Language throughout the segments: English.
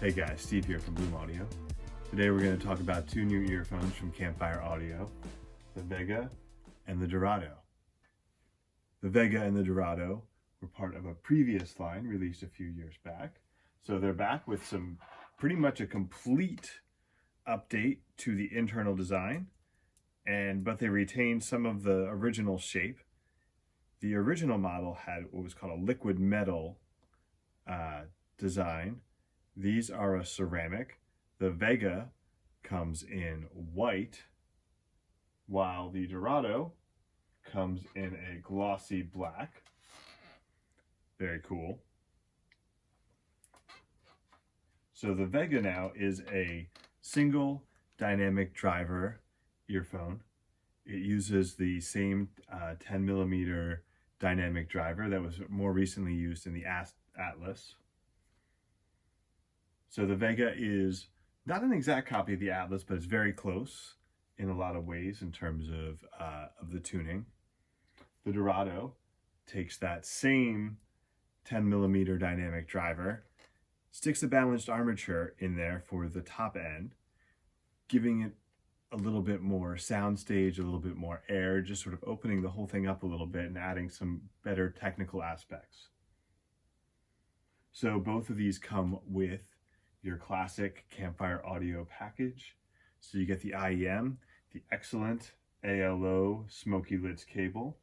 Hey guys, Steve here from Bloom Audio. Today we're going to talk about two new earphones from Campfire Audio, the Vega and the Dorado. The Vega and the Dorado were part of a previous line released a few years back. So they're back with pretty much a complete update to the internal design, but they retain some of the original shape. The original model had what was called a liquid metal design. These are a ceramic. The Vega comes in white, while the Dorado comes in a glossy black. Very cool. So the Vega now is a single dynamic driver earphone. It uses the same 10mm dynamic driver that was more recently used in the Atlas. So the Vega is not an exact copy of the Atlas, but it's very close in a lot of ways in terms of the tuning. The Dorado takes that same 10mm dynamic driver, sticks a balanced armature in there for the top end, giving it a little bit more soundstage, a little bit more air, just sort of opening the whole thing up a little bit and adding some better technical aspects. So both of these come with your classic Campfire Audio package. So you get the IEM, the excellent ALO Smoky Lids cable,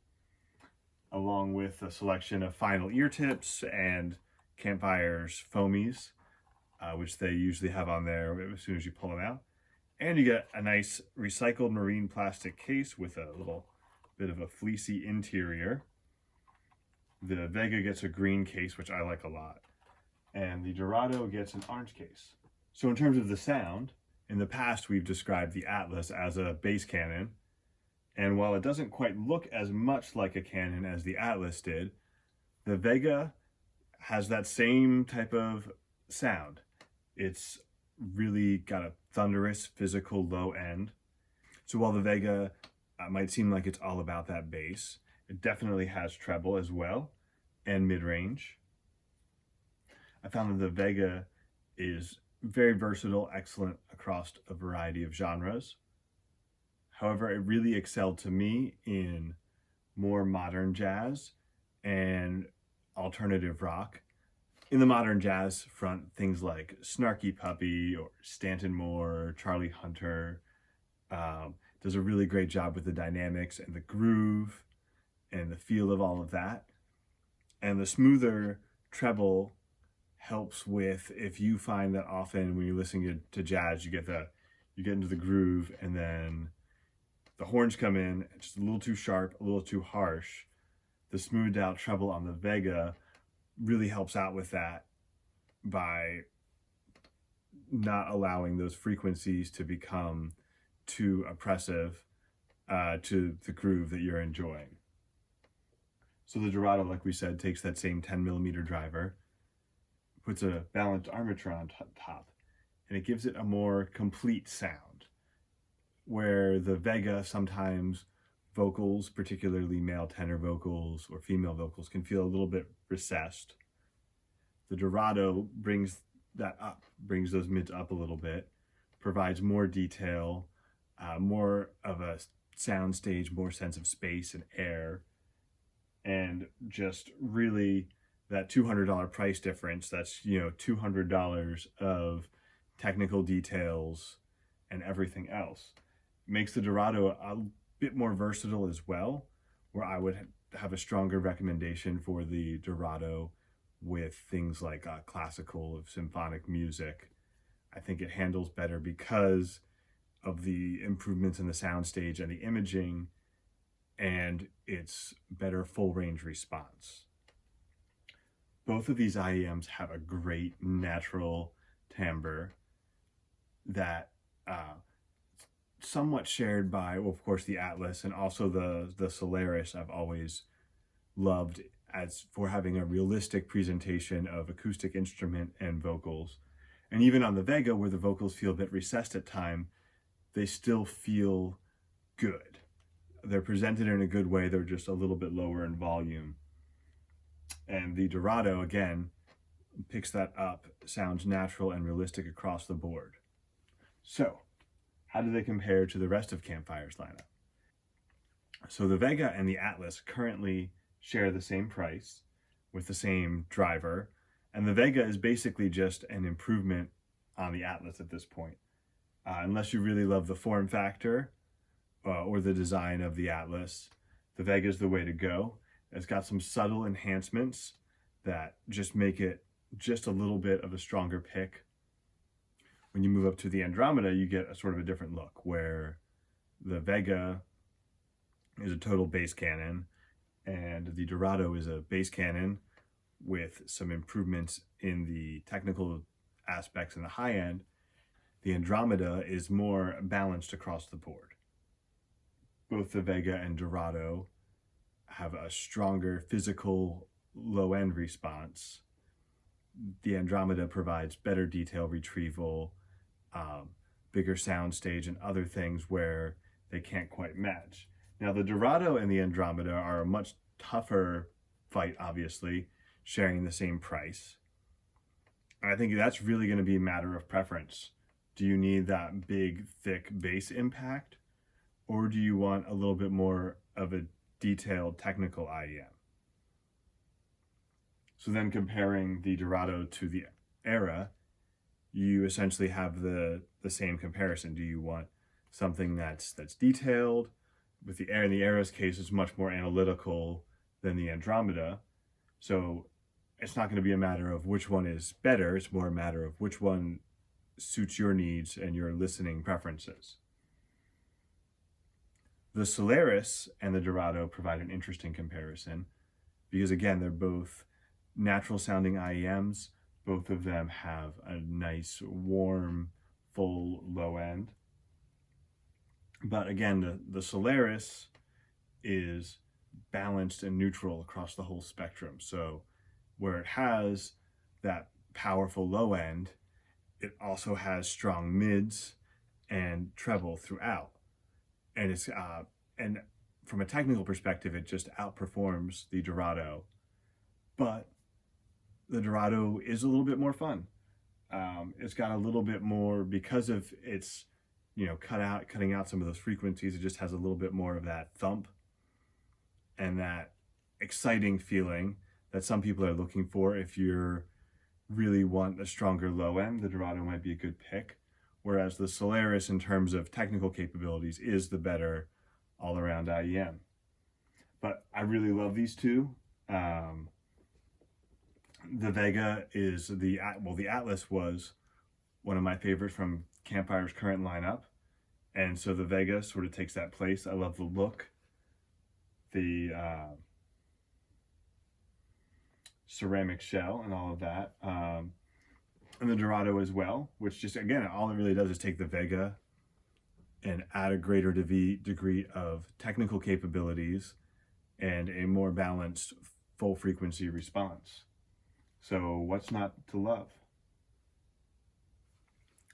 along with a selection of final ear tips and Campfire's foamies, which they usually have on there as soon as you pull them out. And you get a nice recycled marine plastic case with a little bit of a fleecy interior. The Vega gets a green case, which I like a lot. And the Dorado gets an orange case. So in terms of the sound, in the past we've described the Atlas as a bass cannon, and while it doesn't quite look as much like a cannon as the Atlas did, the Vega has that same type of sound. It's really got a thunderous, physical low end. So while the Vega might seem like it's all about that bass, it definitely has treble as well, and mid-range. I found that the Vega is very versatile, excellent across a variety of genres. However, it really excelled to me in more modern jazz and alternative rock. In the modern jazz front, things like Snarky Puppy or Stanton Moore, Charlie Hunter does a really great job with the dynamics and the groove and the feel of all of that. And the smoother treble helps with, if you find that often when you're listening to jazz, you get into the groove and then the horns come in just a little too sharp, a little too harsh. The smoothed out treble on the Vega really helps out with that by not allowing those frequencies to become too oppressive to the groove that you're enjoying. So the Dorado, like we said, takes that same 10mm driver, puts a balanced armature on top, and it gives it a more complete sound. Where the Vega, sometimes vocals, particularly male tenor vocals or female vocals, can feel a little bit recessed. The Dorado brings that up, brings those mids up a little bit, provides more detail, more of a sound stage, more sense of space and air, and just really that $200 price difference. That's, $200 of technical details and everything else. Makes the Dorado a bit more versatile as well, where I would have a stronger recommendation for the Dorado with things like classical or symphonic music. I think it handles better because of the improvements in the soundstage and the imaging, and its better full range response. Both of these IEMs have a great natural timbre that somewhat shared by, well, of course, the Atlas, and also the Solaris I've always loved as for having a realistic presentation of acoustic instrument and vocals. And even on the Vega, where the vocals feel a bit recessed at time, they still feel good. They're presented in a good way, they're just a little bit lower in volume. And the Dorado, again, picks that up, sounds natural and realistic across the board. So, how do they compare to the rest of Campfire's lineup? So the Vega and the Atlas currently share the same price with the same driver, and the Vega is basically just an improvement on the Atlas at this point. Unless you really love the form factor or the design of the Atlas, the Vega is the way to go. It's got some subtle enhancements that just make it just a little bit of a stronger pick. When you move up to the Andromeda, you get a sort of a different look, where the Vega is a total bass cannon, and the Dorado is a bass cannon with some improvements in the technical aspects in the high end. The Andromeda is more balanced across the board. Both the Vega and Dorado have a stronger physical low-end response. The Andromeda provides better detail retrieval, bigger sound stage, and other things where they can't quite match. Now, the Dorado and the Andromeda are a much tougher fight, obviously, sharing the same price. And I think that's really going to be a matter of preference. Do you need that big, thick bass impact, or do you want a little bit more of a detailed technical IEM? So then comparing the Dorado to the Era, you essentially have the same comparison. Do you want something that's detailed? With the Era, in the Era's case, it's much more analytical than the Andromeda. So it's not going to be a matter of which one is better. It's more a matter of which one suits your needs and your listening preferences. The Solaris and the Dorado provide an interesting comparison because, again, they're both natural sounding IEMs. Both of them have a nice, warm, full low end. But again, the Solaris is balanced and neutral across the whole spectrum. So where it has that powerful low end, it also has strong mids and treble throughout. And it's and from a technical perspective, it just outperforms the Dorado. But the Dorado is a little bit more fun. It's got a little bit more, because of its cutting out some of those frequencies. It just has a little bit more of that thump and that exciting feeling that some people are looking for. If you really want a stronger low end, the Dorado might be a good pick. Whereas the Solaris, in terms of technical capabilities, is the better all-around IEM. But I really love these two. The Vega is the Atlas was one of my favorites from Campfire's current lineup. And so the Vega sort of takes that place. I love the look, the ceramic shell and all of that. And the Dorado as well, which just, again, all it really does is take the Vega and add a greater degree of technical capabilities and a more balanced full frequency response. So what's not to love?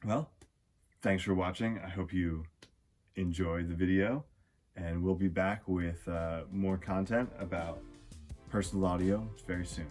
Well, thanks for watching. I hope you enjoyed the video, and we'll be back with more content about personal audio very soon.